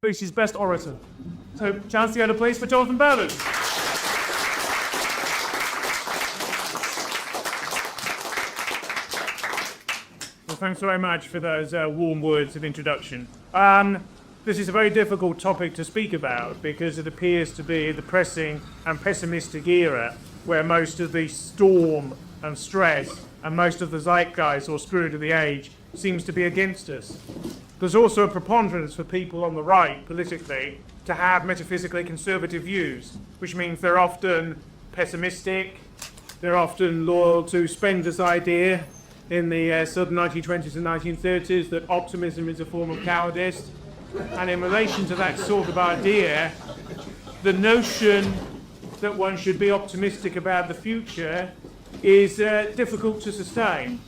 BBC's best orator. So, chance to go to please for Jonathan Bowden. Well, thanks very much for those warm words of introduction. This is a very difficult topic to speak about because it appears to be the depressing and pessimistic era where most of the storm and stress and most of the zeitgeist or spirit of the age seems to be against us. There's also a preponderance for people on the right, politically, to have metaphysically conservative views, which means they're often pessimistic, they're often loyal to Spencer's idea in the sort of 1920s and 1930s that optimism is a form of cowardice. And in relation to that sort of idea, the notion that one should be optimistic about the future is difficult to sustain.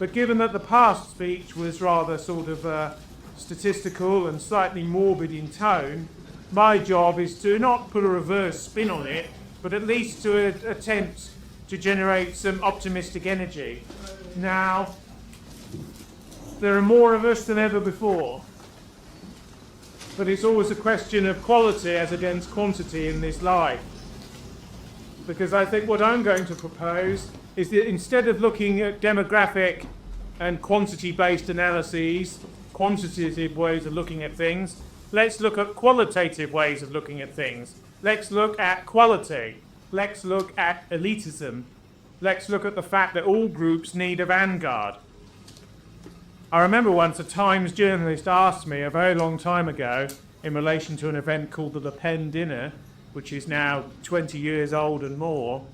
But given that the past speech was rather sort of statistical and slightly morbid in tone, my job is to not put a reverse spin on it, but at least to attempt to generate some optimistic energy. Now, there are more of us than ever before, but it's always a question of quality as against quantity in this life. Because I think what I'm going to propose is that instead of looking at demographic and quantity-based analyses, quantitative ways of looking at things, let's look at qualitative ways of looking at things. Let's look at quality. Let's look at elitism. Let's look at the fact that all groups need a vanguard. I remember once a Times journalist asked me a very long time ago in relation to an event called the Le Pen Dinner, which is now 20 years old and more.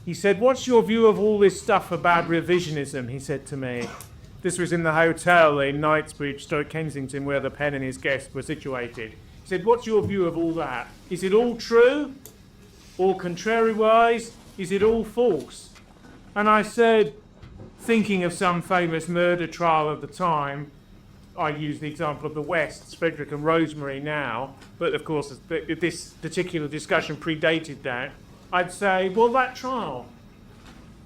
He said, "What's your view of all this stuff about revisionism?" he said to me. This was in the hotel in Knightsbridge, Stoke Kensington, where the Pen and his guests were situated. He said, "What's your view of all that? Is it all true? All contrariwise? Is it all false?" And I said, thinking of some famous murder trial of the time, I use the example of the Wests, Frederick and Rosemary now, but of course this particular discussion predated that. I'd say, well, that trial,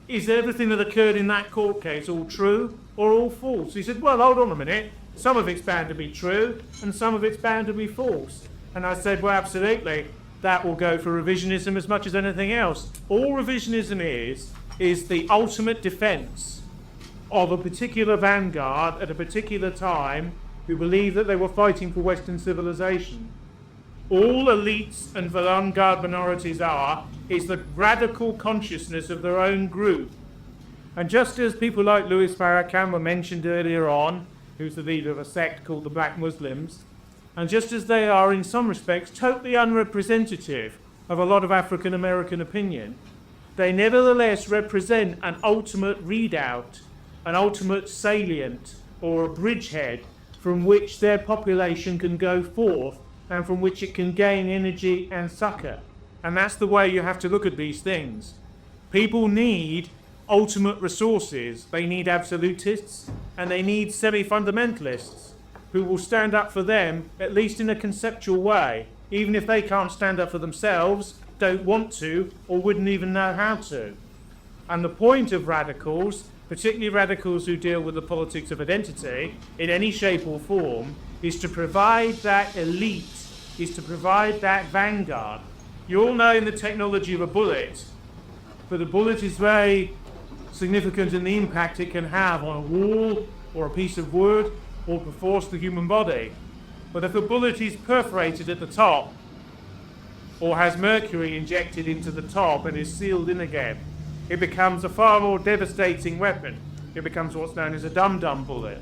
is everything that occurred in that court case all true or all false? He said, well, hold on a minute, some of it's bound to be true and some of it's bound to be false. And I said, well, absolutely, that will go for revisionism as much as anything else. All revisionism is the ultimate defence of a particular vanguard at a particular time who believed that they were fighting for Western civilization. All elites and vanguard minorities is the radical consciousness of their own group. And just as people like Louis Farrakhan were mentioned earlier on, who's the leader of a sect called the Black Muslims, and just as they are in some respects totally unrepresentative of a lot of African American opinion, they nevertheless represent an ultimate readout, an ultimate salient or a bridgehead from which their population can go forth and from which it can gain energy and succor. And that's the way you have to look at these things. People need ultimate resources. They need absolutists and they need semi-fundamentalists who will stand up for them, at least in a conceptual way, even if they can't stand up for themselves, don't want to, or wouldn't even know how to. And the point of radicals, particularly radicals who deal with the politics of identity in any shape or form, is to provide that elite, is to provide that vanguard. You all know in the technology of a bullet, but a bullet is very significant in the impact it can have on a wall or a piece of wood or perforce the human body. But if a bullet is perforated at the top or has mercury injected into the top and is sealed in again, it becomes a far more devastating weapon. It becomes what's known as a dum-dum bullet.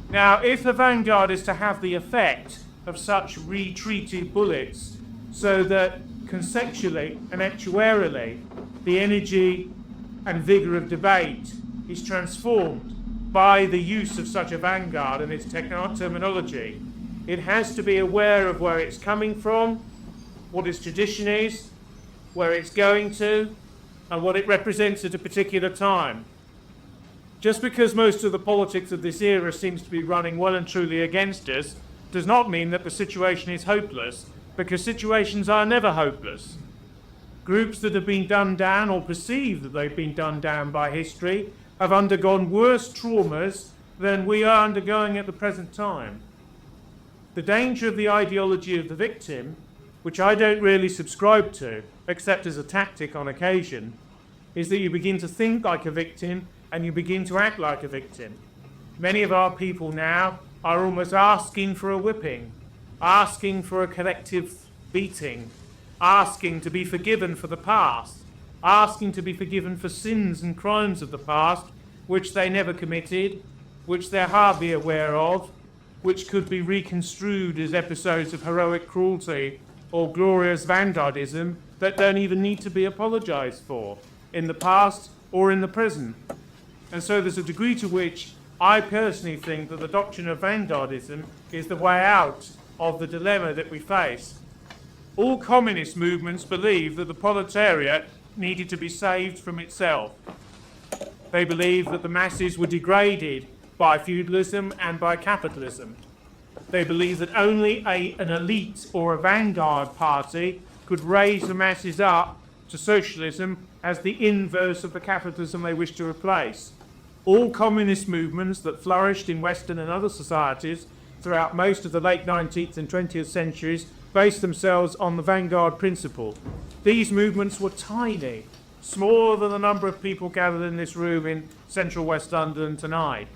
Now, if the vanguard is to have the effect of such retreated bullets so that conceptually and actuarially the energy and vigour of debate is transformed by the use of such a vanguard and its terminology, it has to be aware of where it's coming from, what its tradition is, where it's going to, and what it represents at a particular time. Just because most of the politics of this era seems to be running well and truly against us does not mean that the situation is hopeless, because situations are never hopeless. Groups that have been done down or perceive that they've been done down by history have undergone worse traumas than we are undergoing at the present time. The danger of the ideology of the victim, which I don't really subscribe to, except as a tactic on occasion, is that you begin to think like a victim and you begin to act like a victim. Many of our people now are almost asking for a whipping, asking for a collective beating, asking to be forgiven for the past, asking to be forgiven for sins and crimes of the past, which they never committed, which they're hardly aware of, which could be reconstrued as episodes of heroic cruelty or glorious Vanguardism that don't even need to be apologised for in the past or in the present. And so there's a degree to which I personally think that the doctrine of Vanguardism is the way out of the dilemma that we face. All communist movements believe that the proletariat needed to be saved from itself. They believe that the masses were degraded by feudalism and by capitalism. They believe that only an elite or a vanguard party could raise the masses up to socialism as the inverse of the capitalism they wish to replace. All communist movements that flourished in Western and other societies throughout most of the late 19th and 20th centuries based themselves on the vanguard principle. These movements were tiny, smaller than the number of people gathered in this room in central West London tonight,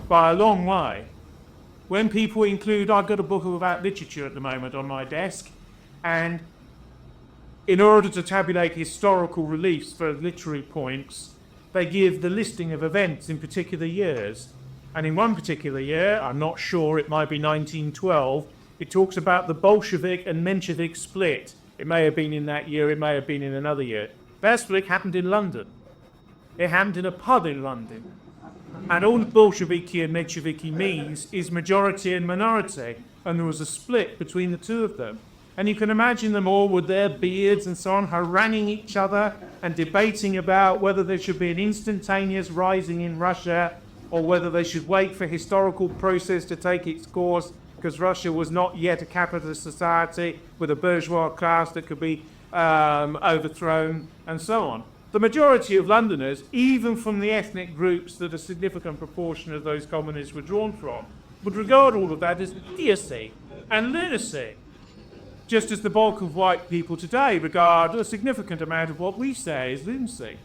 by a long way. When people include, I've got a book about literature at the moment on my desk, and in order to tabulate historical reliefs for literary points, they give the listing of events in particular years. And in one particular year, I'm not sure, it might be 1912, it talks about the Bolshevik and Menshevik split. It may have been in that year, it may have been in another year. That split happened in London. It happened in a pub in London. And all Bolsheviki and Mensheviki means is majority and minority. And there was a split between the two of them. And you can imagine them all with their beards and so on, haranguing each other and debating about whether there should be an instantaneous rising in Russia or whether they should wait for historical process to take its course, because Russia was not yet a capitalist society with a bourgeois class that could be overthrown and so on. The majority of Londoners, even from the ethnic groups that a significant proportion of those communists were drawn from, would regard all of that as idiocy and lunacy, just as the bulk of white people today regard a significant amount of what we say as lunacy.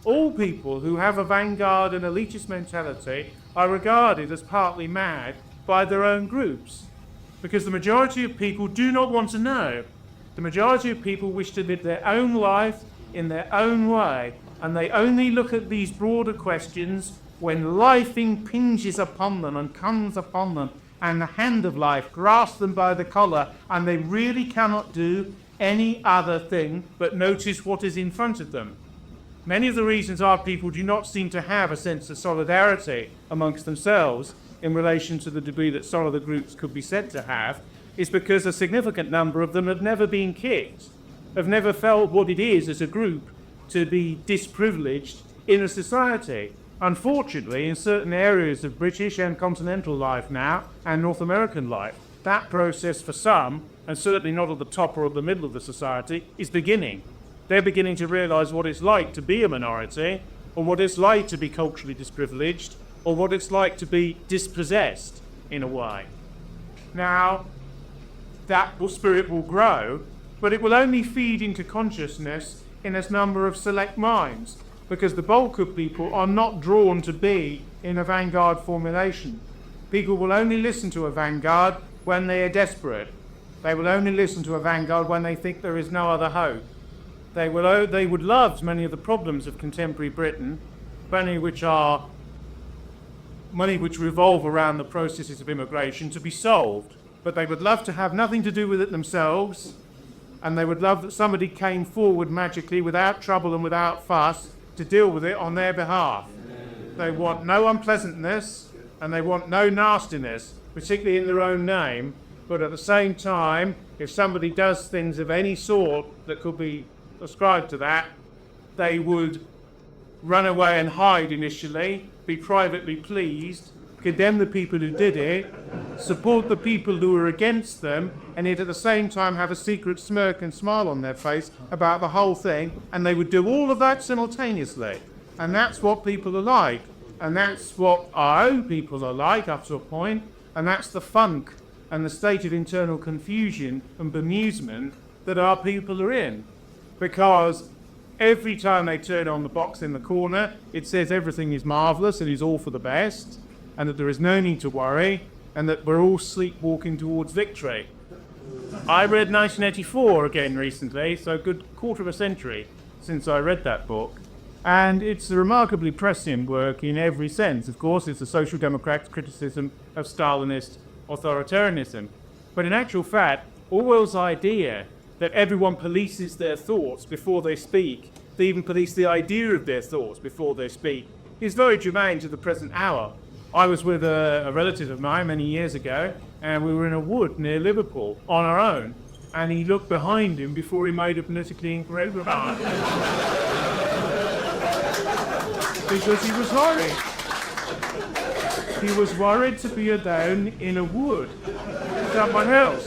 All people who have a vanguard and elitist mentality are regarded as partly mad by their own groups, because the majority of people do not want to know. The majority of people wish to live their own life in their own way, and they only look at these broader questions when life impinges upon them and comes upon them, and the hand of life grasps them by the collar, and they really cannot do any other thing but notice what is in front of them. Many of the reasons our people do not seem to have a sense of solidarity amongst themselves in relation to the degree that some other groups could be said to have is because a significant number of them have never been kicked, have never felt what it is as a group to be disprivileged in a society. Unfortunately, in certain areas of British and continental life now, and North American life, that process for some, and certainly not at the top or at the middle of the society, is beginning. They're beginning to realise what it's like to be a minority, or what it's like to be culturally disprivileged, or what it's like to be dispossessed in a way. Now, that spirit will grow, but it will only feed into consciousness in a number of select minds, because the bulk of people are not drawn to be in a vanguard formulation. People will only listen to a vanguard when they are desperate. They will only listen to a vanguard when they think there is no other hope. They would love many of the problems of contemporary Britain, many which revolve around the processes of immigration, to be solved. But they would love to have nothing to do with it themselves, and they would love that somebody came forward magically without trouble and without fuss to deal with it on their behalf. They want no unpleasantness, and they want no nastiness, particularly in their own name, but at the same time, if somebody does things of any sort that could be ascribed to that, they would run away and hide initially, be privately pleased, condemn the people who did it, support the people who were against them, and yet at the same time have a secret smirk and smile on their face about the whole thing, and they would do all of that simultaneously. And that's what people are like, and that's what our own people are like up to a point, and that's the funk and the state of internal confusion and bemusement that our people are in. Because every time they turn on the box in the corner, it says everything is marvellous and is all for the best, and that there is no need to worry, and that we're all sleepwalking towards victory. I read 1984 again recently, so a good quarter of a century since I read that book. And it's a remarkably prescient work in every sense. Of course, it's a social democrat's criticism of Stalinist authoritarianism. But in actual fact, Orwell's idea that everyone polices their thoughts before they speak, they even police the idea of their thoughts before they speak, is very germane to the present hour. I was with a relative of mine many years ago, and we were in a wood near Liverpool on our own, and he looked behind him before he made a politically incorrect remark. Because he was worried. He was worried to be alone in a wood with someone else.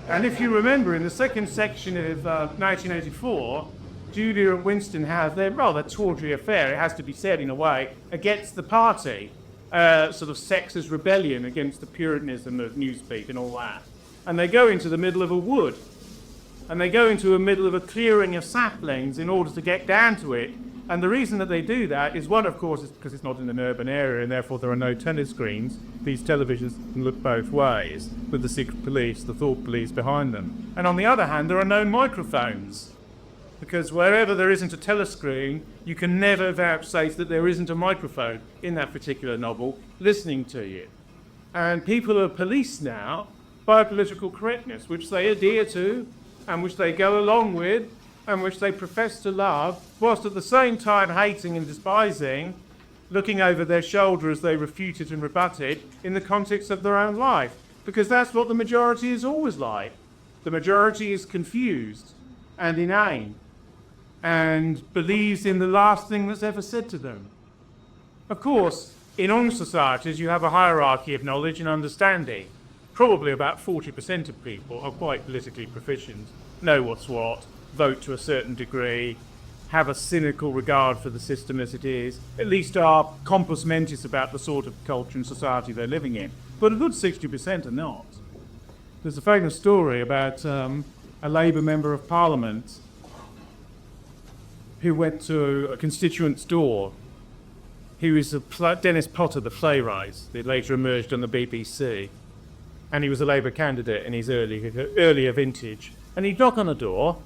And if you remember, in the second section of 1984, Julia and Winston have their rather tawdry affair, it has to be said in a way, against the party, sort of sexist rebellion against the Puritanism of Newspeak and all that. And they go into the middle of a wood, and they go into the middle of a clearing of saplings in order to get down to it. And the reason that they do that is, one, of course, is because it's not in an urban area and therefore there are no tennis screens. These televisions can look both ways, with the secret police, the thought police behind them. And on the other hand, there are no microphones, because wherever there isn't a telescreen, you can never vouchsafe that there isn't a microphone in that particular novel listening to you. And people are policed now by political correctness, which they adhere to and which they go along with and which they profess to love, whilst at the same time hating and despising, looking over their shoulder as they refute it and rebut it in the context of their own life. Because that's what the majority is always like. The majority is confused and inane and believes in the last thing that's ever said to them. Of course, in all societies you have a hierarchy of knowledge and understanding. Probably about 40% of people are quite politically proficient, know what's what, vote to a certain degree, have a cynical regard for the system as it is, at least are compos mentis about the sort of culture and society they're living in. But a good 60% are not. There's a famous story about a Labour member of Parliament who went to a constituent's door. He was Dennis Potter, the playwright, that later emerged on the BBC. And he was a Labour candidate in his earlier vintage. And he'd knock on the door,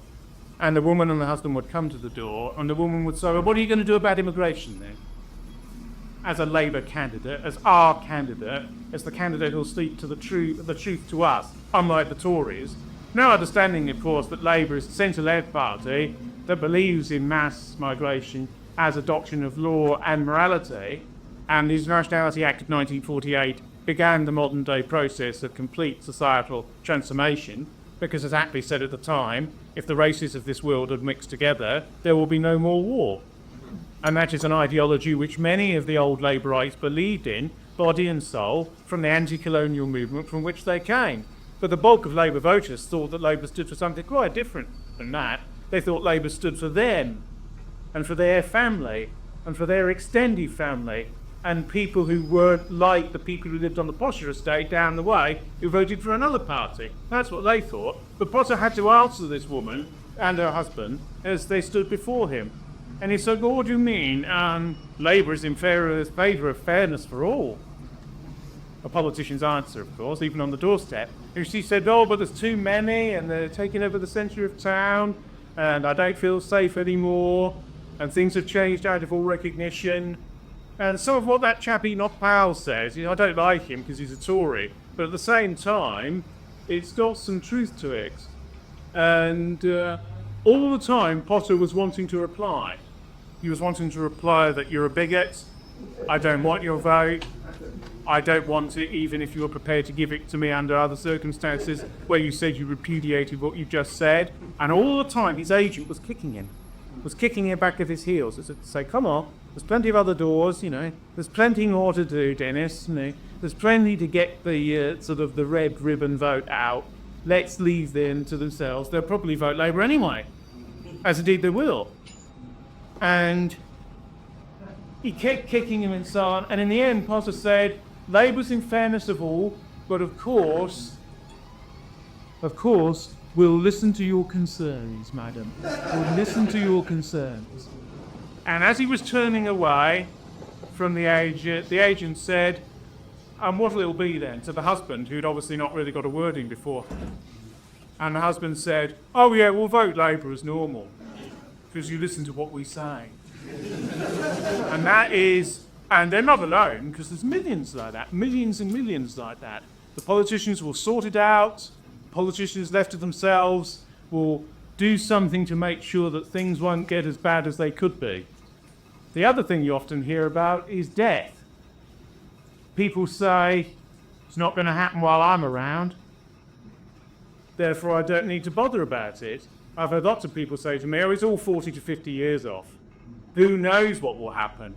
and the woman and the husband would come to the door, and the woman would say, well, what are you going to do about immigration then? As a Labour candidate, as our candidate, as the candidate who'll speak to the truth to us, unlike the Tories. Now understanding, of course, that Labour is a centre-left party that believes in mass migration as a doctrine of law and morality, and the Nationality Act of 1948 began the modern-day process of complete societal transformation, because as Attlee said at the time, if the races of this world had mixed together, there will be no more war. And that is an ideology which many of the old Labourites believed in, body and soul, from the anti-colonial movement from which they came. But the bulk of Labour voters thought that Labour stood for something quite different than that. They thought Labour stood for them, and for their family, and for their extended family, and people who weren't like the people who lived on the posher estate down the way who voted for another party. That's what they thought. But Potter had to answer this woman and her husband as they stood before him. And he said, well, what do you mean? Labour is in favour of fairness for all. A politician's answer, of course, even on the doorstep. And she said, oh, but there's too many, and they're taking over the centre of town, and I don't feel safe anymore, and things have changed out of all recognition. And some of what that chap Enoch Powell says, I don't like him because he's a Tory, but at the same time, it's got some truth to it. And all the time, Potter was wanting to reply. He was wanting to reply that you're a bigot, I don't want your vote, I don't want it even if you were prepared to give it to me under other circumstances where you said you repudiated what you just said. And all the time, his agent was kicking him back of his heels. To say, come on, there's plenty of other doors, there's plenty more to do, Dennis, there's plenty to get the sort of the red ribbon vote out. Let's leave them to themselves. They'll probably vote Labour anyway, as indeed they will. And he kept kicking him and so on, and in the end Potter said, Labour's in fairness of all, But of course, we'll listen to your concerns, madam. We'll listen to your concerns. And as he was turning away from the agent said, and what'll it be then? To the husband, who'd obviously not really got a word in before. And the husband said, oh yeah, we'll vote Labour as normal, because you listen to what we say. And that is, and they're not alone, because there's millions like that, millions and millions like that. The politicians will sort it out. Politicians left to themselves will do something to make sure that things won't get as bad as they could be. The other thing you often hear about is death. People say, it's not going to happen while I'm around, therefore I don't need to bother about it. I've heard lots of people say to me, oh, it's all 40 to 50 years off. Who knows what will happen?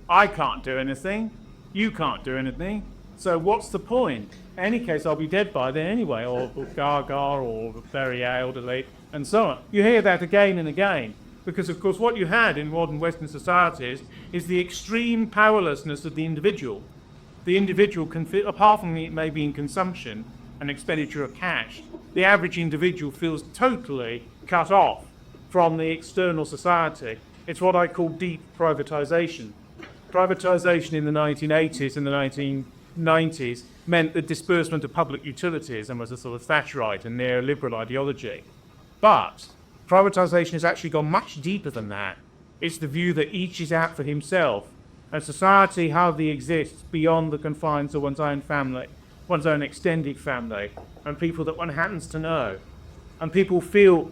I can't do anything. You can't do anything. So what's the point? In any case, I'll be dead by then anyway, or gaga, or very elderly, and so on. You hear that again and again, because of course what you had in modern Western societies is the extreme powerlessness of the individual. The individual can, apart from it may be in consumption and expenditure of cash, the average individual feels totally cut off from the external society. It's what I call deep privatisation. Privatisation in the 1980s and the 1990s meant the disbursement of public utilities and was a sort of Thatcherite and neoliberal ideology. But privatisation has actually gone much deeper than that. It's the view that each is out for himself, and society hardly exists beyond the confines of one's own family, one's own extended family, and people that one happens to know. And people feel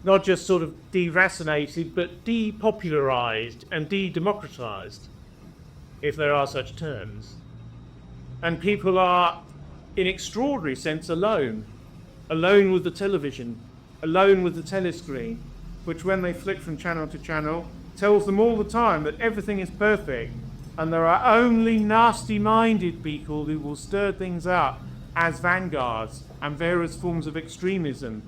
not just sort of deracinated, but depopularised and de-democratised, if there are such terms. And people are, in extraordinary sense, alone with the television, alone with the telescreen, which when they flick from channel to channel, tells them all the time that everything is perfect, and there are only nasty-minded people who will stir things up as vanguards and various forms of extremism.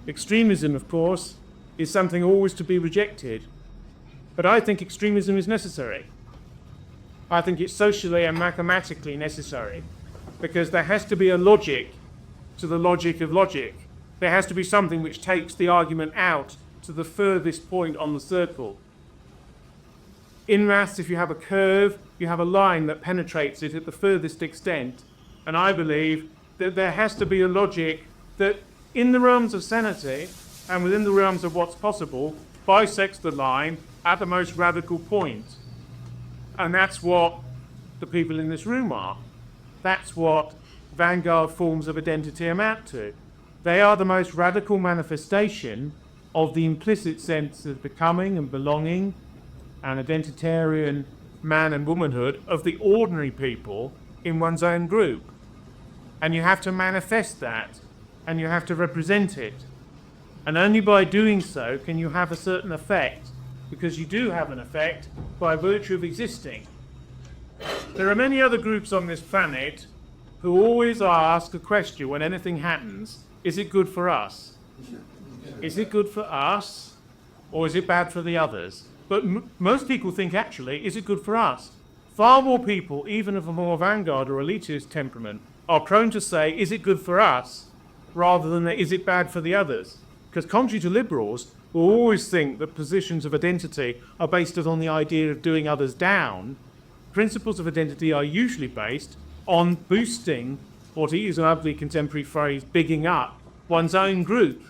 Extremism, of course, is something always to be rejected. But I think extremism is necessary. I think it's socially and mathematically necessary, because there has to be a logic to the logic of logic. There has to be something which takes the argument out to the furthest point on the circle. In maths, if you have a curve, you have a line that penetrates it at the furthest extent. And I believe that there has to be a logic that, in the realms of sanity and within the realms of what's possible, bisects the line at the most radical point. And that's what the people in this room are. That's what vanguard forms of identity amount to. They are the most radical manifestation of the implicit sense of becoming and belonging and identitarian man and womanhood of the ordinary people in one's own group. And you have to manifest that, and you have to represent it. And only by doing so can you have a certain effect, because you do have an effect by virtue of existing. There are many other groups on this planet who always ask a question when anything happens: is it good for us? Is it good for us, or is it bad for the others? But most people think, actually, is it good for us? Far more people, even of a more vanguard or elitist temperament, are prone to say, is it good for us, rather than is it bad for the others? Because contrary to liberals, who always think that positions of identity are based on the idea of doing others down, principles of identity are usually based on boosting, or to use an ugly contemporary phrase, bigging up one's own group.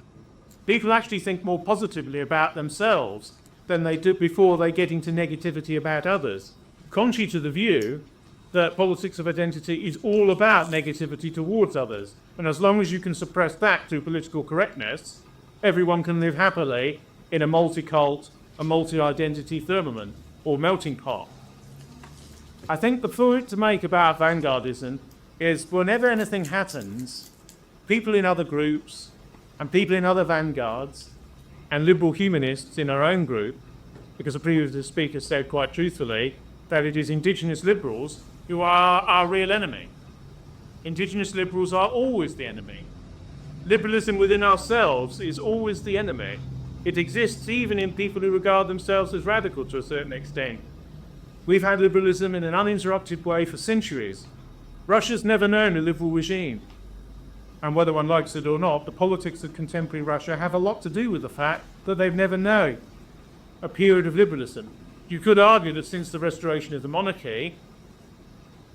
People actually think more positively about themselves than they do before they get into negativity about others, contrary to the view that politics of identity is all about negativity towards others. And as long as you can suppress that through political correctness, everyone can live happily in a multi-cult, a multi-identity firmament or melting pot. I think the point to make about vanguardism is whenever anything happens, people in other groups and people in other vanguards and liberal humanists in our own group, because the previous speaker said quite truthfully that it is indigenous liberals who are our real enemy. Indigenous liberals are always the enemy. Liberalism within ourselves is always the enemy. It exists even in people who regard themselves as radical to a certain extent. We've had liberalism in an uninterrupted way for centuries. Russia's never known a liberal regime. And whether one likes it or not, the politics of contemporary Russia have a lot to do with the fact that they've never known a period of liberalism. You could argue that since the restoration of the monarchy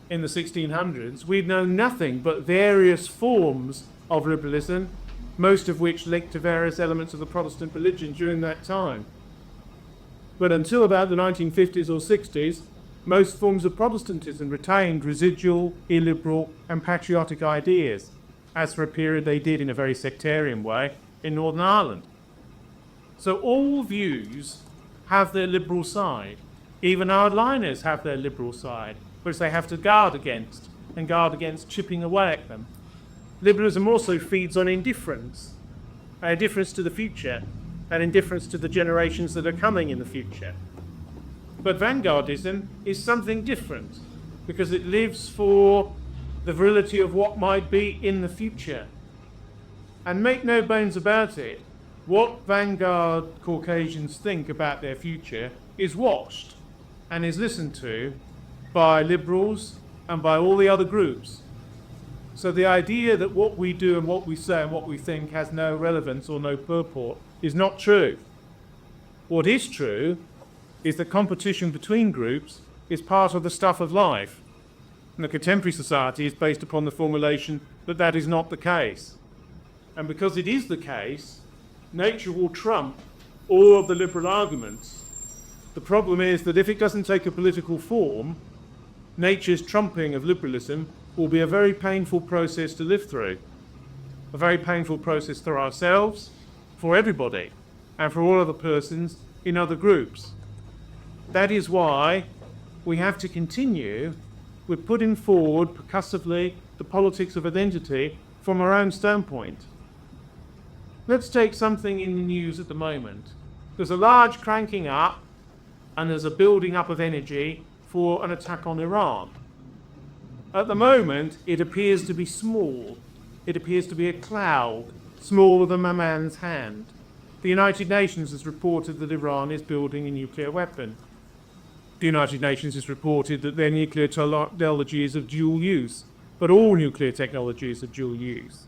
in the 1600s, we've known nothing but various forms of liberalism, most of which linked to various elements of the Protestant religion during that time. But until about the 1950s or 60s, most forms of Protestantism retained residual, illiberal, and patriotic ideas, as for a period they did in a very sectarian way in Northern Ireland. So all views have their liberal side. Even hardliners have their liberal side, which they have to guard against, and guard against chipping away at them. Liberalism also feeds on indifference, indifference to the future, and indifference to the generations that are coming in the future. But Vanguardism is something different, because it lives for the virility of what might be in the future. And make no bones about it, what Vanguard Caucasians think about their future is watched and is listened to by liberals and by all the other groups. So the idea that what we do and what we say and what we think has no relevance or no purport is not true. What is true is that competition between groups is part of the stuff of life. And the contemporary society is based upon the formulation that that is not the case. And because it is the case, nature will trump all of the liberal arguments. The problem is that if it doesn't take a political form, nature's trumping of liberalism will be a very painful process to live through. A very painful process for ourselves, for everybody, and for all other persons in other groups. That is why we have to continue with putting forward percussively the politics of identity from our own standpoint. Let's take something in the news at the moment. There's a large cranking up and there's a building up of energy for an attack on Iran. At the moment, it appears to be small. It appears to be a cloud, smaller than a man's hand. The United Nations has reported that Iran is building a nuclear weapon. The United Nations has reported that their nuclear technology is of dual use, but all nuclear technology is of dual use.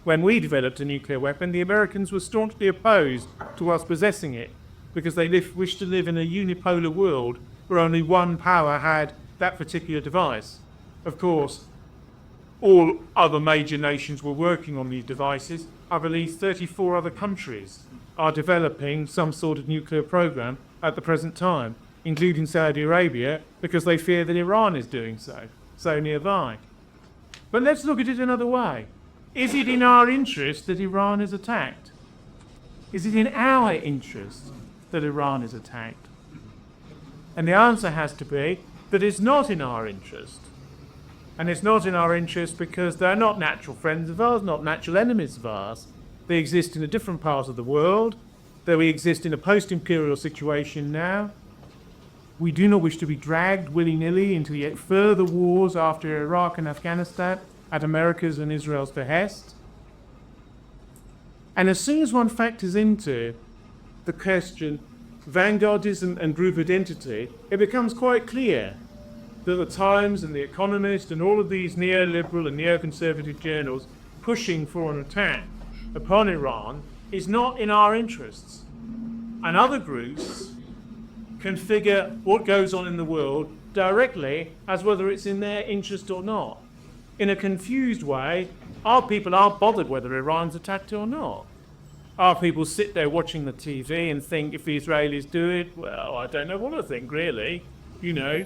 When we developed a nuclear weapon, the Americans were staunchly opposed to us possessing it, because they wished to live in a unipolar world where only one power had that particular device. Of course, all other major nations were working on these devices. I believe 34 other countries are developing some sort of nuclear program at the present time, including Saudi Arabia, because they fear that Iran is doing so nearby. But let's look at it another way. Is it in our interest that Iran is attacked? Is it in our interest that Iran is attacked? And the answer has to be that it's not in our interest. And it's not in our interest because they're not natural friends of ours, not natural enemies of ours. They exist in a different part of the world, though we exist in a post-imperial situation now. We do not wish to be dragged willy-nilly into yet further wars after Iraq and Afghanistan at America's and Israel's behest. And as soon as one factors into the question Vanguardism and group identity, it becomes quite clear that the Times and the Economist and all of these neoliberal and neoconservative journals pushing for an attack upon Iran is not in our interests. And other groups configure what goes on in the world directly as whether it's in their interest or not. In a confused way, our people aren't bothered whether Iran's attacked or not. Our people sit there watching the TV and think if the Israelis do it, well, I don't know what I think, really. You know,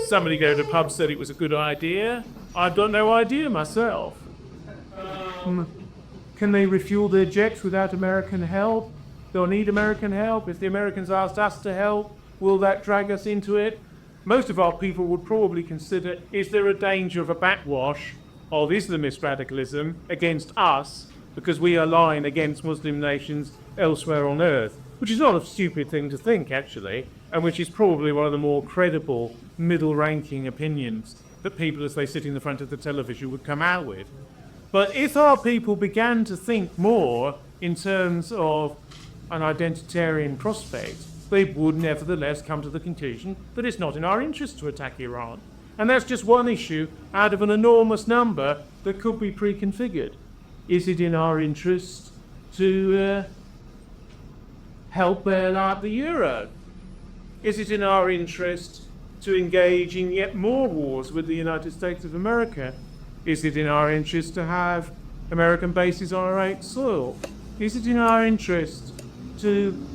somebody go to the pub said it was a good idea. I've got no idea myself. Can they refuel their jets without American help? They'll need American help. If the Americans asked us to help, will that drag us into it? Most of our people would probably consider, is there a danger of a backwash of Islamist radicalism against us because we align against Muslim nations elsewhere on earth? Which is not a stupid thing to think, actually, and which is probably one of the more credible, middle-ranking opinions that people, as they sit in the front of the television, would come out with. But if our people began to think more in terms of an identitarian prospect, they would nevertheless come to the conclusion that it's not in our interest to attack Iran. And that's just one issue out of an enormous number that could be pre-configured. Is it in our interest to help bail out the euro? Is it in our interest to engage in yet more wars with the United States of America? Is it in our interest to have American bases on our own soil? Is it in our interest to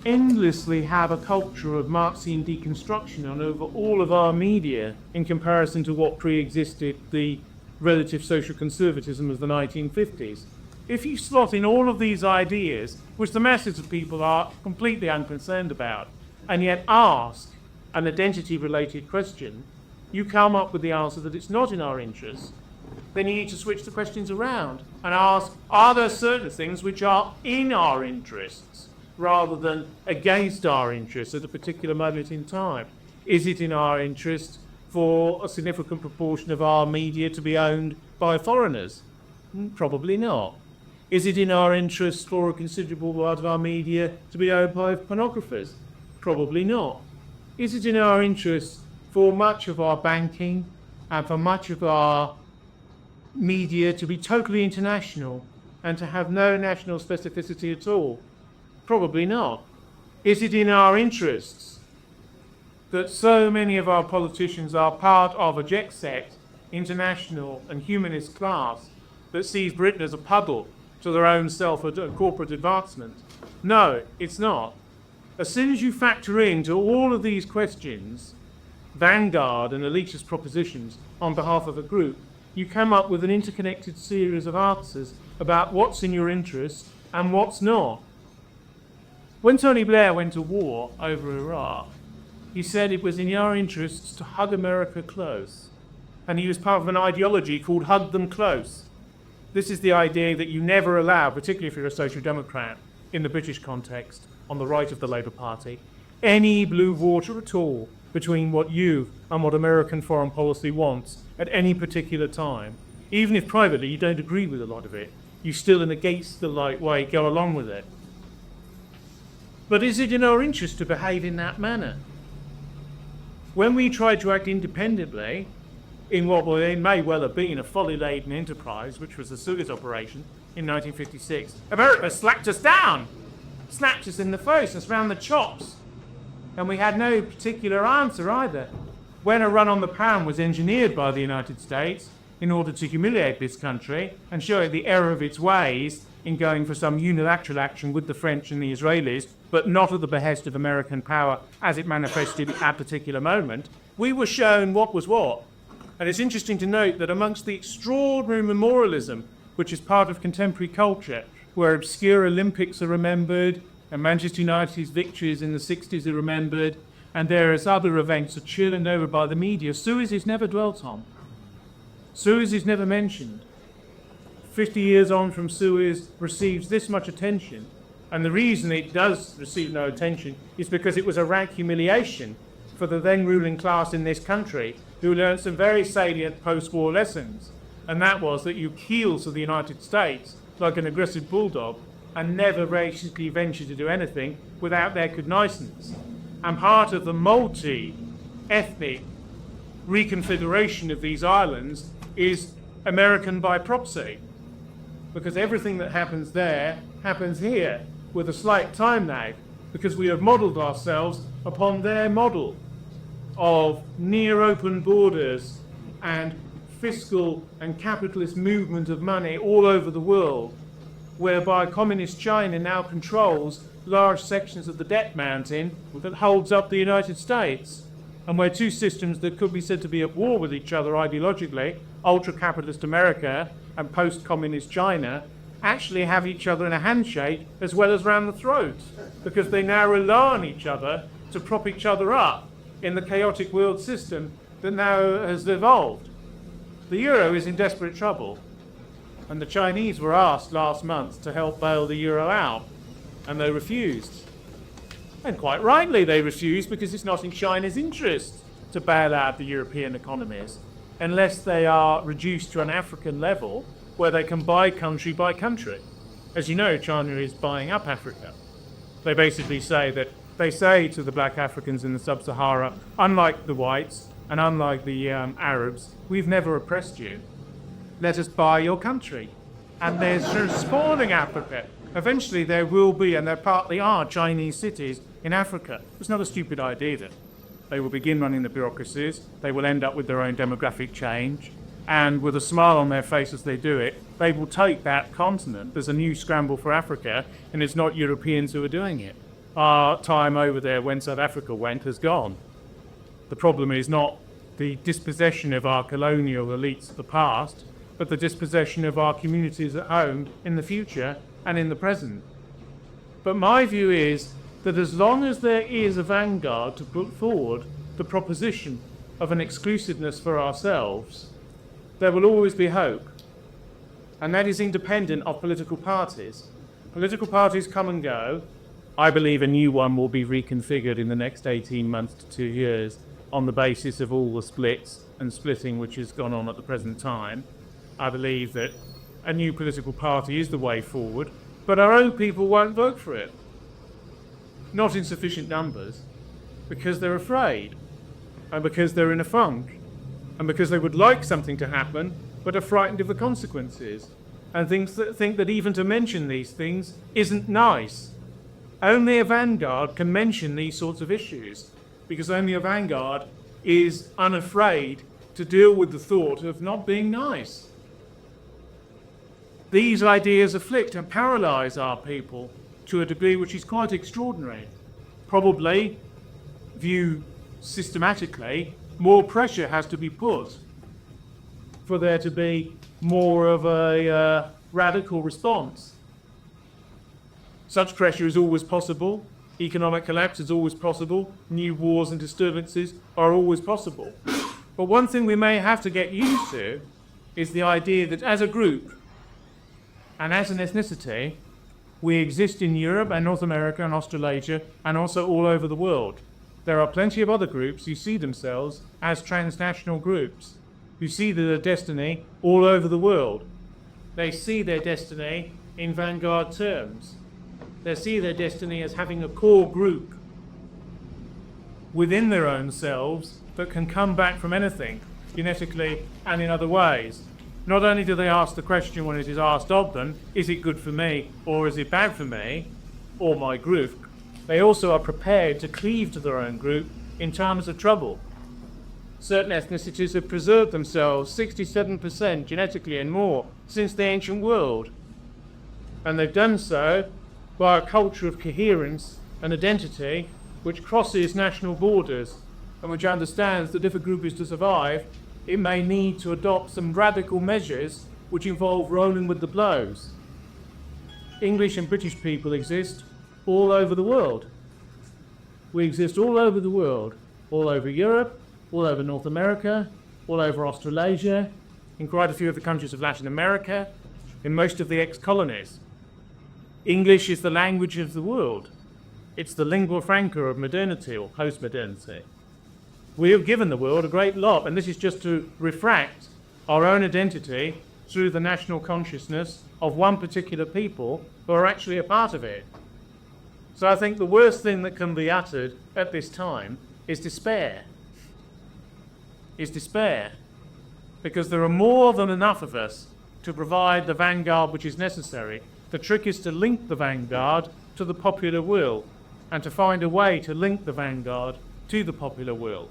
endlessly have a culture of Marxian deconstruction on over all of our media in comparison to what pre-existed the relative social conservatism of the 1950s? If you slot in all of these ideas, which the masses of people are completely unconcerned about, and yet ask an identity-related question, you come up with the answer that it's not in our interest. Then you need to switch the questions around and ask, are there certain things which are in our interests rather than against our interests at a particular moment in time? Is it in our interest for a significant proportion of our media to be owned by foreigners? Probably not. Is it in our interest for a considerable part of our media to be owned by pornographers? Probably not. Is it in our interest for much of our banking and for much of our media to be totally international and to have no national specificity at all? Probably not. Is it in our interests that so many of our politicians are part of a jet-set, international and humanist class that sees Britain as a puddle to their own self and corporate advancement? No, it's not. As soon as you factor into all of these questions, Vanguard and elitist propositions on behalf of a group, you come up with an interconnected series of answers about what's in your interest and what's not. When Tony Blair went to war over Iraq, he said it was in our interests to hug America close. And he was part of an ideology called Hug Them Close. This is the idea that you never allow, particularly if you're a Social Democrat in the British context, on the right of the Labour Party, any blue water at all between what you and what American foreign policy wants at any particular time. Even if privately you don't agree with a lot of it, you still in against the light way go along with it. But is it in our interest to behave in that manner? When we tried to act independently in what may well have been a folly-laden enterprise, which was the Suez operation in 1956, America slapped us down, slapped us in the face, us round the chops. And we had no particular answer either. When a run on the pound was engineered by the United States in order to humiliate this country and show it the error of its ways in going for some unilateral action with the French and the Israelis, but not at the behest of American power as it manifested at that particular moment, we were shown what was what. And it's interesting to note that amongst the extraordinary memorialism which is part of contemporary culture, where obscure Olympics are remembered and Manchester United's victories in the 60s are remembered, and various other events are churned over by the media, Suez is never dwelt on. Suez is never mentioned. 50 years on from Suez receives this much attention, and the reason it does receive no attention is because it was a rank humiliation for the then ruling class in this country, who learned some very salient post-war lessons, and that was that you keel to the United States like an aggressive bulldog and never basically venture to do anything without their cognizance. And part of the multi-ethnic reconfiguration of these islands is American by proxy, because everything that happens there happens here with a slight time lag, because we have modelled ourselves upon their model of near open borders and fiscal and capitalist movement of money all over the world, whereby communist China now controls large sections of the debt mountain that holds up the United States, and where two systems that could be said to be at war with each other ideologically, ultra-capitalist America and post-communist China, actually have each other in a handshake as well as round the throat, because they now rely on each other to prop each other up in the chaotic world system that now has evolved. The euro is in desperate trouble, and the Chinese were asked last month to help bail the euro out, and they refused. And quite rightly they refused, because it's not in China's interest to bail out the European economies unless they are reduced to an African level where they can buy country by country. As you know, China is buying up Africa. They basically say that they say to the black Africans in the sub-Sahara, unlike the whites, and unlike the Arabs, we've never oppressed you. Let us buy your country. And there's spawning Africa. Eventually there will be, and there partly are, Chinese cities in Africa. It's not a stupid idea then. They will begin running the bureaucracies, they will end up with their own demographic change, and with a smile on their face as they do it, they will take that continent. There's a new scramble for Africa, and it's not Europeans who are doing it. Our time over there when South Africa went has gone. The problem is not the dispossession of our colonial elites of the past, but the dispossession of our communities at home in the future and in the present. But my view is that as long as there is a vanguard to put forward the proposition of an exclusiveness for ourselves, there will always be hope. And that is independent of political parties. Political parties come and go. I believe a new one will be reconfigured in the next 18 months to 2 years on the basis of all the splits and splitting which has gone on at the present time. I believe that a new political party is the way forward, but our own people won't vote for it. Not in sufficient numbers, because they're afraid, and because they're in a funk, and because they would like something to happen, but are frightened of the consequences, and think that even to mention these things isn't nice. Only a vanguard can mention these sorts of issues, because only a vanguard is unafraid to deal with the thought of not being nice. These ideas afflict and paralyze our people to a degree which is quite extraordinary. Probably, viewed systematically, more pressure has to be put for there to be more of a radical response. Such pressure is always possible. Economic collapse is always possible. New wars and disturbances are always possible. But one thing we may have to get used to is the idea that as a group and as an ethnicity, we exist in Europe and North America and Australasia and also all over the world. There are plenty of other groups who see themselves as transnational groups, who see their destiny all over the world. They see their destiny in vanguard terms. They see their destiny as having a core group within their own selves that can come back from anything, genetically and in other ways. Not only do they ask the question when it is asked of them, is it good for me or is it bad for me or my group, they also are prepared to cleave to their own group in times of trouble. Certain ethnicities have preserved themselves 67% genetically and more since the ancient world. And they've done so by a culture of coherence and identity which crosses national borders and which understands that if a group is to survive, it may need to adopt some radical measures which involve rolling with the blows. English and British people exist all over the world. We exist all over the world, all over Europe, all over North America, all over Australasia, in quite a few of the countries of Latin America, in most of the ex-colonies. English is the language of the world. It's the lingua franca of modernity or post-modernity. We have given the world a great lot, and this is just to refract our own identity through the national consciousness of one particular people who are actually a part of it. So I think the worst thing that can be uttered at this time is despair. Because there are more than enough of us to provide the vanguard which is necessary. The trick is to link the vanguard to the popular will, and to find a way to link the vanguard to the popular will.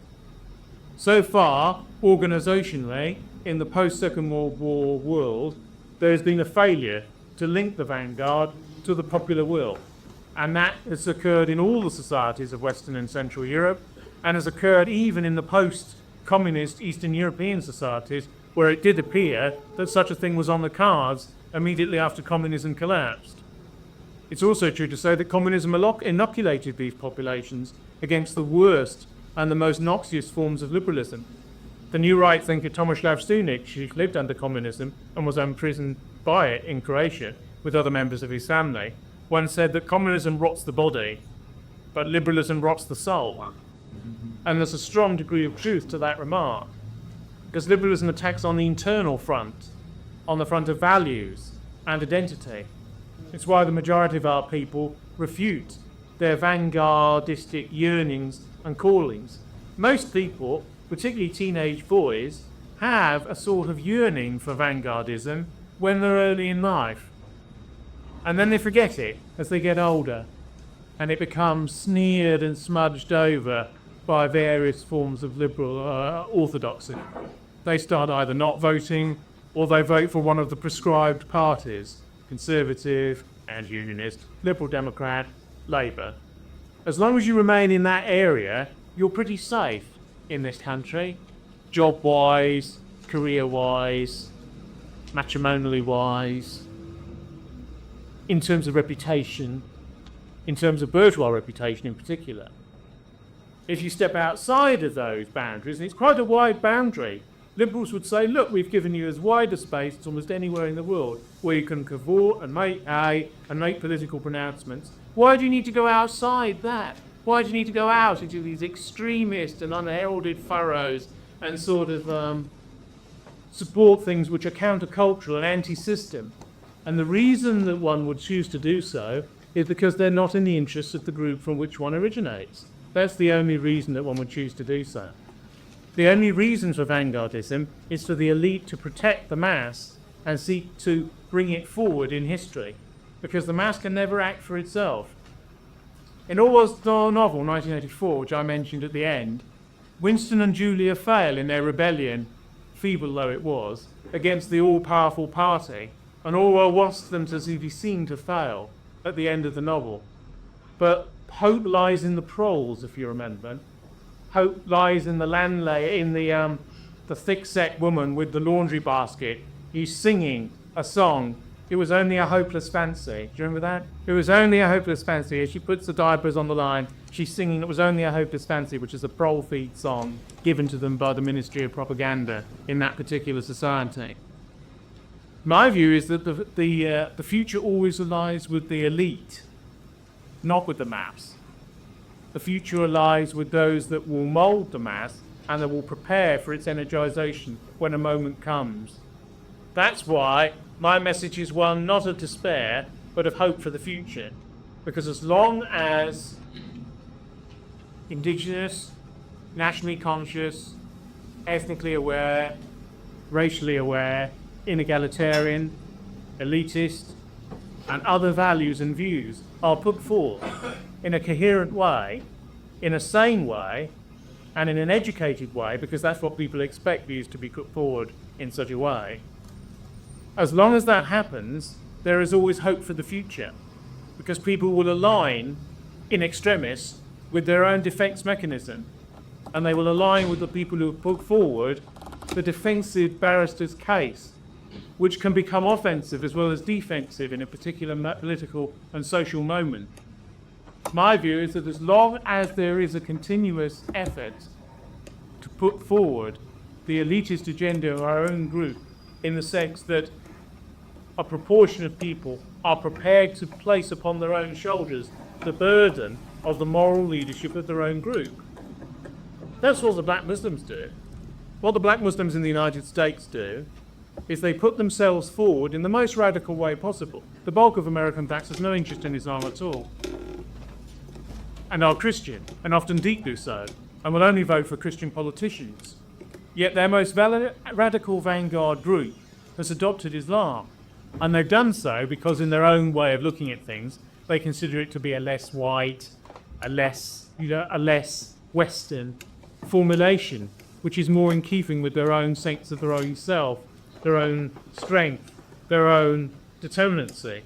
So far, organisationally, in the post-Second World War world, there has been a failure to link the vanguard to the popular will. And that has occurred in all the societies of Western and Central Europe, and has occurred even in the post-communist Eastern European societies, where it did appear that such a thing was on the cards immediately after communism collapsed. It's also true to say that communism inoculated these populations against the worst and the most noxious forms of liberalism. The new right thinker Tomislav Sunic, who lived under communism and was imprisoned by it in Croatia with other members of his family, once said that communism rots the body, but liberalism rots the soul. And there's a strong degree of truth to that remark, because liberalism attacks on the internal front, on the front of values and identity. It's why the majority of our people refute their vanguardistic yearnings and callings. Most people particularly teenage boys, have a sort of yearning for Vanguardism when they're early in life. And then they forget it as they get older, and it becomes sneered and smudged over by various forms of liberal orthodoxy. They start either not voting, or they vote for one of the prescribed parties: Conservative and Unionist, Liberal Democrat, Labour. As long as you remain in that area, you're pretty safe in this country, job-wise, career-wise, matrimonially-wise, in terms of reputation, in terms of bourgeois reputation in particular. If you step outside of those boundaries, and it's quite a wide boundary, liberals would say, look, we've given you as wide a space as almost anywhere in the world where you can cavort and make political pronouncements. Why do you need to go outside that? Why do you need to go out into these extremist and unheralded furrows and sort of support things which are countercultural and anti-system? And the reason that one would choose to do so is because they're not in the interests of the group from which one originates. That's the only reason that one would choose to do so. The only reason for Vanguardism is for the elite to protect the mass and seek to bring it forward in history, because the mass can never act for itself. In Orwell's novel 1984, which I mentioned at the end, Winston and Julia fail in their rebellion, feeble though it was, against the all-powerful party, and Orwell wants them to be seen to fail at the end of the novel. But hope lies in the proles, if you remember. Hope lies in the landlady, in the thick-set woman with the laundry basket. He's singing a song. It was only a hopeless fancy. Do you remember that? It was only a hopeless fancy. As she puts the diapers on the line, she's singing It Was Only a Hopeless Fancy, which is a prole feed song given to them by the Ministry of Propaganda in that particular society. My view is that the future always lies with the elite, not with the mass. The future lies with those that will mould the mass and that will prepare for its energisation when a moment comes. That's why my message is one not of despair, but of hope for the future. Because as long as indigenous, nationally conscious, ethnically aware, racially aware, inegalitarian, elitist, and other values and views are put forth in a coherent way, in a sane way, and in an educated way, because that's what people expect views to be put forward in such a way. As long as that happens, there is always hope for the future, because people will align in extremis with their own defence mechanism, and they will align with the people who have put forward the defensive barrister's case, which can become offensive as well as defensive in a particular political and social moment. My view is that as long as there is a continuous effort to put forward the elitist agenda of our own group, in the sense that a proportion of people are prepared to place upon their own shoulders the burden of the moral leadership of their own group. That's what the black Muslims do. What the black Muslims in the United States do is they put themselves forward in the most radical way possible. The bulk of American blacks has no interest in Islam at all, and are Christian, and often deeply so, and will only vote for Christian politicians. Yet their most radical vanguard group has adopted Islam, and they've done so because in their own way of looking at things, they consider it to be a less white, a less Western formulation, which is more in keeping with their own sense of their own self, their own strength, their own determinacy.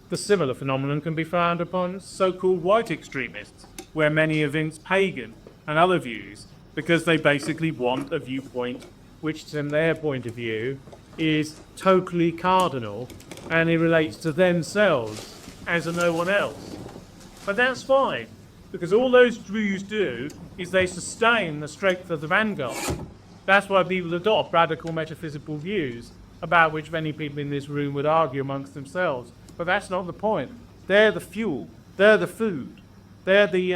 The similar phenomenon can be found upon so-called white extremists, where many evince pagan and other views, because they basically want a viewpoint which, from their point of view, is totally cardinal, and it relates to themselves as to no one else. But that's fine, because all those views do is they sustain the strength of the vanguard. That's why people adopt radical metaphysical views, about which many people in this room would argue amongst themselves. But that's not the point. They're the fuel. They're the food. They're the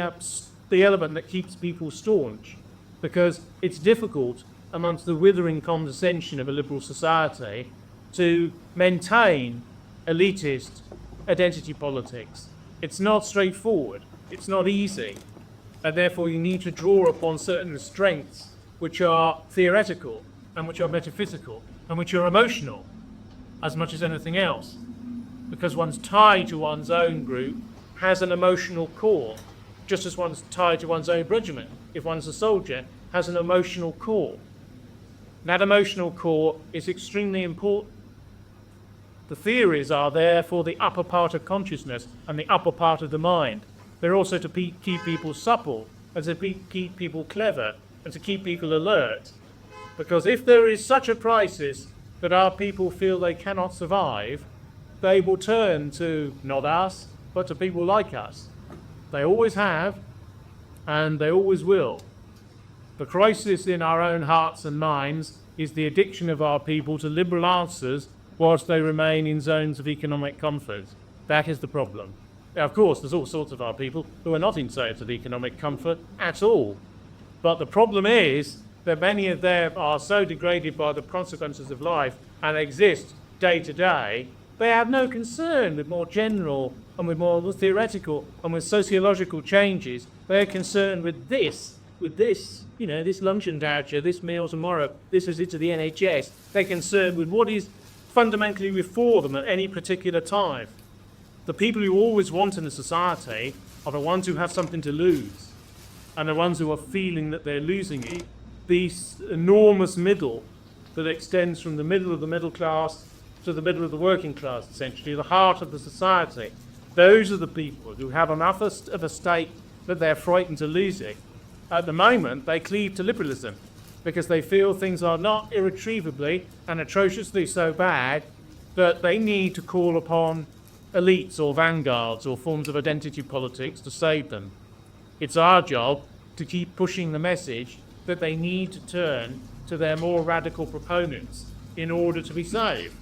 element that keeps people staunch, because it's difficult amongst the withering condescension of a liberal society to maintain elitist identity politics. It's not straightforward. It's not easy. And therefore you need to draw upon certain strengths which are theoretical and which are metaphysical and which are emotional as much as anything else, because one's tie to one's own group has an emotional core, just as one's tied to one's own regiment, if one's a soldier, has an emotional core. That emotional core is extremely important. The theories are there for the upper part of consciousness and the upper part of the mind. They're also to keep people supple, and to keep people clever, and to keep people alert. Because if there is such a crisis that our people feel they cannot survive, they will turn to not us, but to people like us. They always have, and they always will. The crisis in our own hearts and minds is the addiction of our people to liberal answers whilst they remain in zones of economic comfort. That is the problem. Now, of course, there's all sorts of our people who are not in zones of economic comfort at all. But the problem is that many of them are so degraded by the consequences of life and exist day to day, they have no concern with more general and with more theoretical and with sociological changes. They are concerned with this, this luncheon voucher, this meal tomorrow, this visit to the NHS. They're concerned with what is fundamentally before them at any particular time. The people who always want in a society are the ones who have something to lose, and the ones who are feeling that they're losing it. This enormous middle that extends from the middle of the middle class to the middle of the working class, essentially, the heart of the society. Those are the people who have enough of a stake that they're frightened to lose it. At the moment, they cleave to liberalism because they feel things are not irretrievably and atrociously so bad that they need to call upon elites or vanguards or forms of identity politics to save them. It's our job to keep pushing the message that they need to turn to their more radical proponents in order to be saved.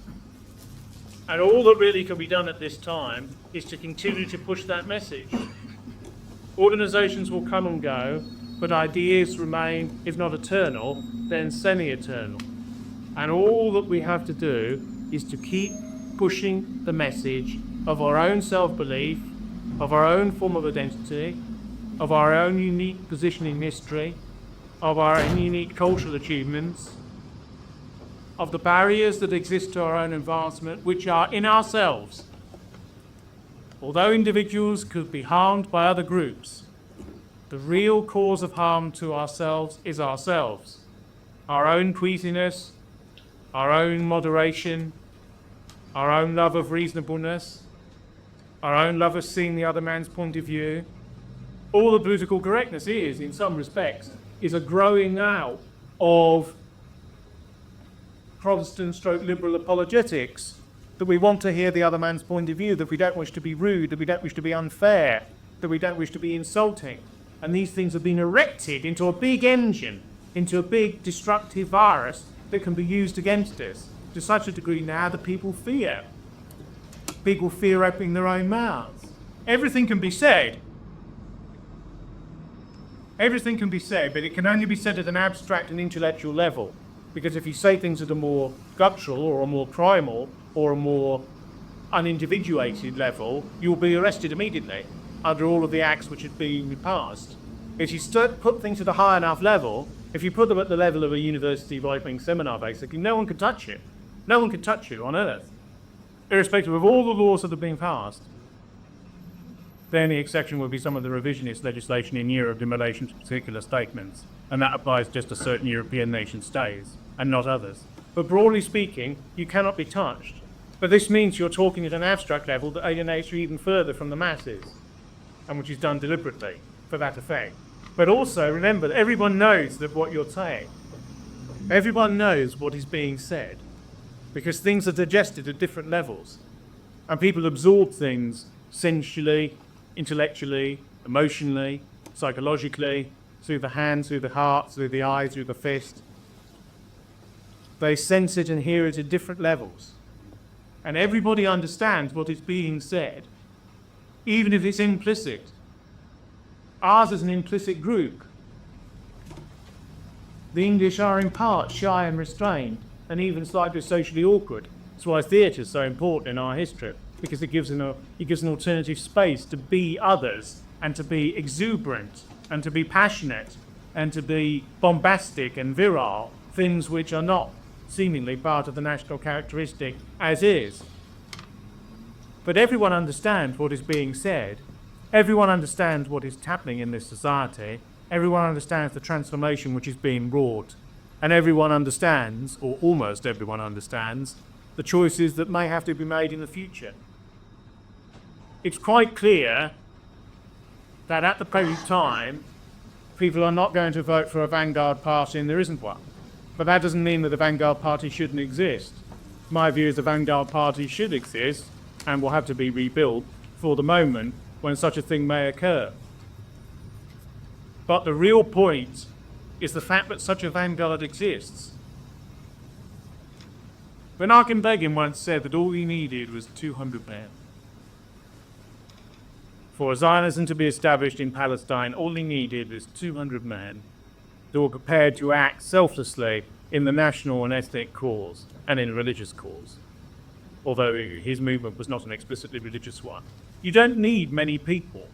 And all that really can be done at this time is to continue to push that message. Organisations will come and go, but ideas remain, if not eternal, then semi-eternal. And all that we have to do is to keep pushing the message of our own self-belief, of our own form of identity, of our own unique position in history, of our own unique cultural achievements, of the barriers that exist to our own advancement, which are in ourselves. Although individuals could be harmed by other groups, the real cause of harm to ourselves is ourselves. Our own queasiness, our own moderation, our own love of reasonableness, our own love of seeing the other man's point of view. All the political correctness is, in some respects, is a growing out of Protestant/liberal apologetics, that we want to hear the other man's point of view, that we don't wish to be rude, that we don't wish to be unfair, that we don't wish to be insulting. And these things have been erected into a big engine, into a big destructive virus that can be used against us to such a degree now that people fear. People fear opening their own mouths. Everything can be said. Everything can be said, but it can only be said at an abstract and intellectual level. Because if you say things at a more guttural or a more primal or a more unindividuated level, you'll be arrested immediately under all of the acts which have been passed. If you put things at a high enough level, if you put them at the level of a university right-wing seminar, basically, no one can touch you. No one can touch you on earth, irrespective of all the laws that have been passed. The only exception would be some of the revisionist legislation in Europe in relation to particular statements, and that applies just to certain European nation states and not others. But broadly speaking, you cannot be touched. But this means you're talking at an abstract level that alienates you even further from the masses, and which is done deliberately for that effect. But also remember that everyone knows that what you're saying. Everyone knows what is being said, because things are digested at different levels, and people absorb things sensually, intellectually, emotionally, psychologically, through the hand, through the heart, through the eye, through the fist. They sense it and hear it at different levels. And everybody understands what is being said, even if it's implicit. Ours is an implicit group. The English are in part shy and restrained, and even slightly socially awkward. That's why theatre is so important in our history, because it gives an alternative space to be others and to be exuberant and to be passionate and to be bombastic and virile, things which are not seemingly part of the national characteristic as is. But everyone understands what is being said. Everyone understands what is happening in this society. Everyone understands the transformation which is being wrought. And everyone understands, or almost everyone understands, the choices that may have to be made in the future. It's quite clear that at the present time, people are not going to vote for a Vanguard party and there isn't one. But that doesn't mean that the Vanguard party shouldn't exist. My view is the Vanguard party should exist and will have to be rebuilt for the moment when such a thing may occur. But the real point is the fact that such a vanguard exists. Menachem Begin once said that all he needed was 200 men. For Zionism to be established in Palestine, all he needed was 200 men who were prepared to act selflessly in the national and ethnic cause and in a religious cause, although his movement was not an explicitly religious one. You don't need many people.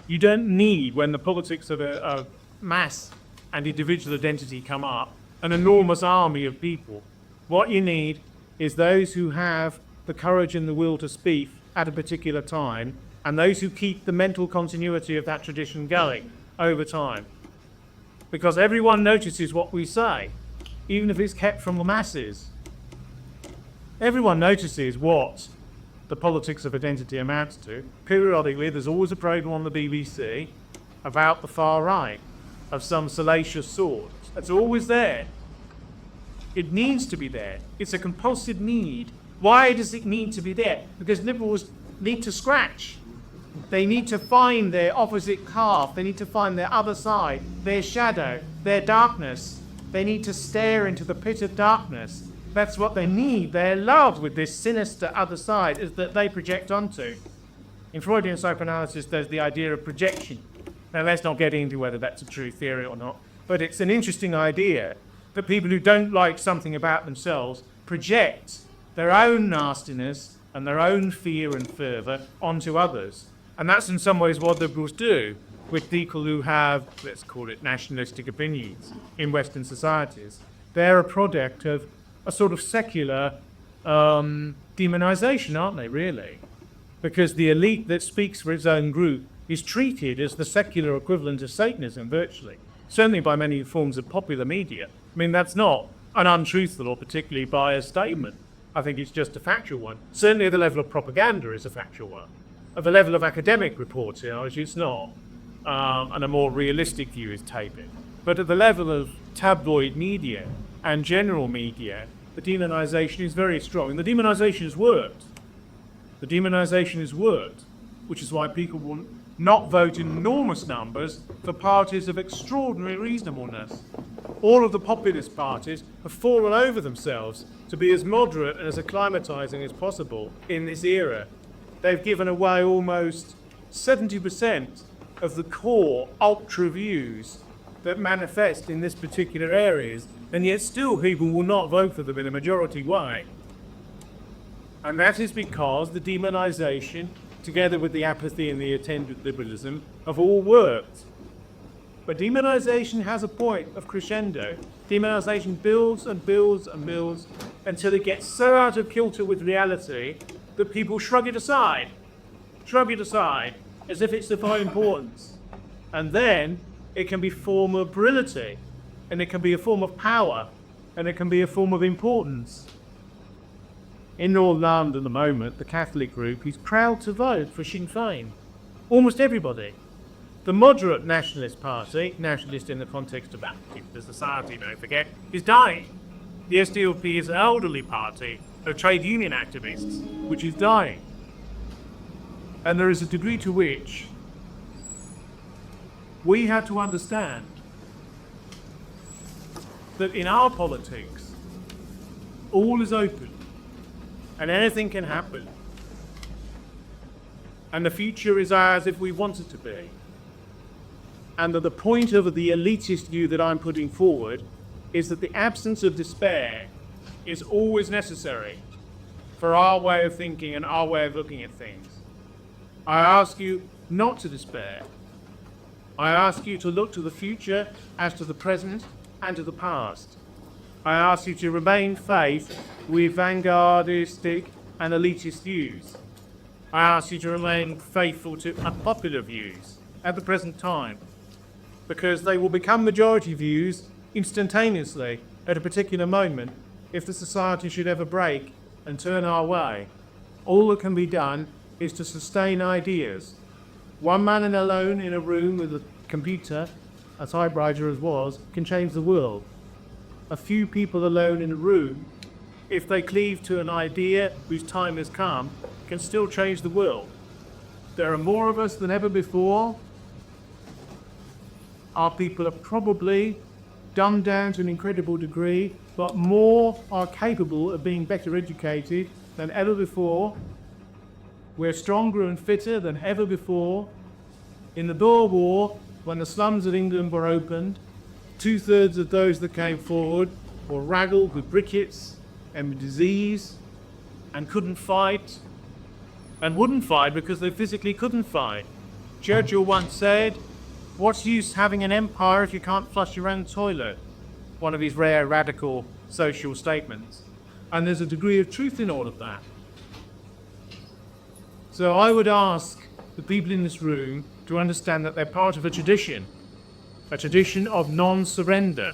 You don't need, when the politics of mass and individual identity come up, an enormous army of people. What you need is those who have the courage and the will to speak at a particular time, and those who keep the mental continuity of that tradition going over time. Because everyone notices what we say, even if it's kept from the masses. Everyone notices what the politics of identity amounts to. Periodically, there's always a programme on the BBC about the far right, of some salacious sort. It's always there. It needs to be there. It's a compulsive need. Why does it need to be there? Because liberals need to scratch. They need to find their opposite half. They need to find their other side, their shadow, their darkness. They need to stare into the pit of darkness. That's what they need. They're loved with this sinister other side is that they project onto. In Freudian psychoanalysis, there's the idea of projection. Now, let's not get into whether that's a true theory or not, but it's an interesting idea that people who don't like something about themselves project their own nastiness and their own fear and fervour onto others. And that's in some ways what liberals do with people who have, let's call it, nationalistic opinions in Western societies. They're a product of a sort of secular demonisation, aren't they, really? Because the elite that speaks for its own group is treated as the secular equivalent of Satanism, virtually. Certainly by many forms of popular media. I mean, that's not an untruthful or particularly biased statement. I think it's just a factual one. Certainly at the level of propaganda is a factual one. At the level of academic reporting, it's not. And a more realistic view is taken. But at the level of tabloid media and general media, the demonisation is very strong. And the demonisation has worked. The demonisation has worked, which is why people will not vote in enormous numbers for parties of extraordinary reasonableness. All of the populist parties have fallen over themselves to be as moderate and as acclimatising as possible in this era. They've given away almost 70% of the core ultra views that manifest in this particular areas, and yet still people will not vote for them in a majority way. And that is because the demonisation, together with the apathy and the attendant liberalism, have all worked. But demonisation has a point of crescendo. Demonisation builds and builds and builds until it gets so out of kilter with reality that people shrug it aside, as if it's of no importance. And then it can be a form of virility, and it can be a form of power, and it can be a form of importance. In Northern Ireland at the moment, the Catholic group is proud to vote for Sinn Féin. Almost everybody. The moderate nationalist party, nationalist in the context of the society, don't forget, is dying. The SDLP is an elderly party of trade union activists, which is dying. And there is a degree to which we have to understand that in our politics, all is open and anything can happen. And the future is ours if we want it to be. And that the point of the elitist view that I'm putting forward is that the absence of despair is always necessary for our way of thinking and our way of looking at things. I ask you not to despair. I ask you to look to the future as to the present and to the past. I ask you to remain faith with vanguardistic and elitist views. I ask you to remain faithful to unpopular views at the present time, because they will become majority views instantaneously at a particular moment if the society should ever break and turn our way. All that can be done is to sustain ideas. One man alone in a room with a computer, a typewriter as was, can change the world. A few people alone in a room, if they cleave to an idea whose time has come, can still change the world. There are more of us than ever before. Our people are probably dumbed down to an incredible degree, but more are capable of being better educated than ever before. We're stronger and fitter than ever before. In the Boer War, when the slums of England were opened, 2/3 of those that came forward were ragged with rickets and with disease and couldn't fight, and wouldn't fight because they physically couldn't fight. Churchill once said, "What's use having an empire if you can't flush your own toilet?" One of his rare radical social statements. And there's a degree of truth in all of that. So I would ask the people in this room to understand that they're part of a tradition of non-surrender,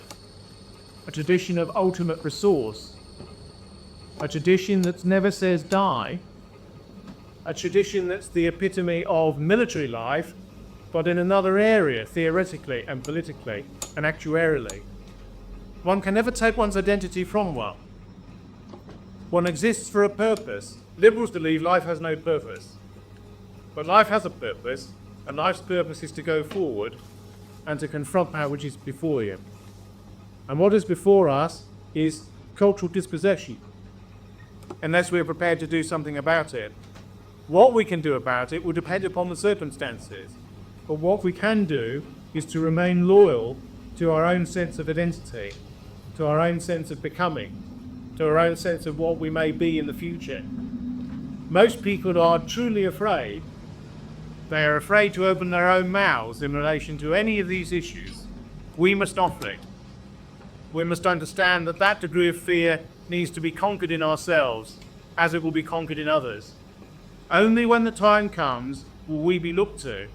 a tradition of ultimate resource, a tradition that never says die, a tradition that's the epitome of military life, but in another area, theoretically and politically and actuarially. One can never take one's identity from one. One exists for a purpose. Liberals believe life has no purpose. But life has a purpose, and life's purpose is to go forward and to confront that which is before you. And what is before us is cultural dispossession, unless we're prepared to do something about it. What we can do about it will depend upon the circumstances. But what we can do is to remain loyal to our own sense of identity, to our own sense of becoming, to our own sense of what we may be in the future. Most people are truly afraid. They are afraid to open their own mouths in relation to any of these issues. We must not be. We must understand that that degree of fear needs to be conquered in ourselves as it will be conquered in others. Only when the time comes will we be looked to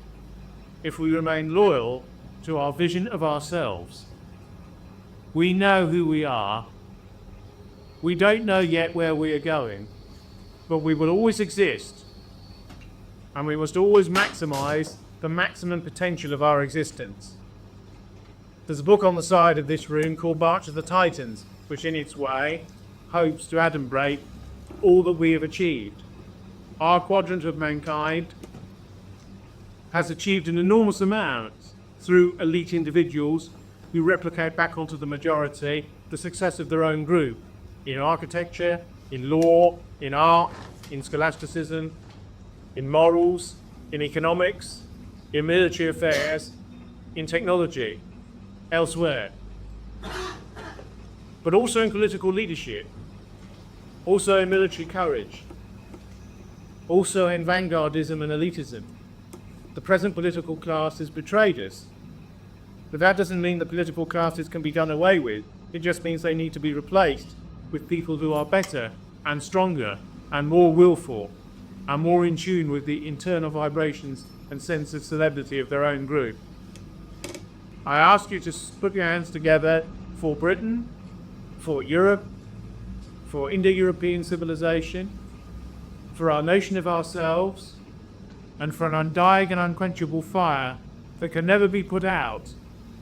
if we remain loyal to our vision of ourselves. We know who we are. We don't know yet where we are going, but we will always exist, and we must always maximize the maximum potential of our existence. There's a book on the side of this room called March of the Titans, which in its way hopes to adumbrate all that we have achieved. Our quadrant of mankind has achieved an enormous amount through elite individuals who replicate back onto the majority the success of their own group in architecture, in law, in art, in scholasticism, in morals, in economics, in military affairs, in technology, elsewhere. But also in political leadership, also in military courage, also in Vanguardism and elitism. The present political class has betrayed us. But that doesn't mean that political classes can be done away with. It just means they need to be replaced with people who are better and stronger and more willful and more in tune with the internal vibrations and sense of celebrity of their own group. I ask you to put your hands together for Britain, for Europe, for Indo-European civilization, for our nation of ourselves, and for an undying and unquenchable fire that can never be put out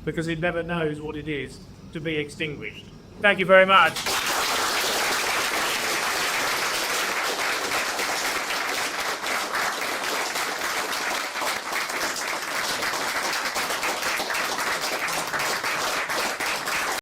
because it never knows what it is to be extinguished. Thank you very much.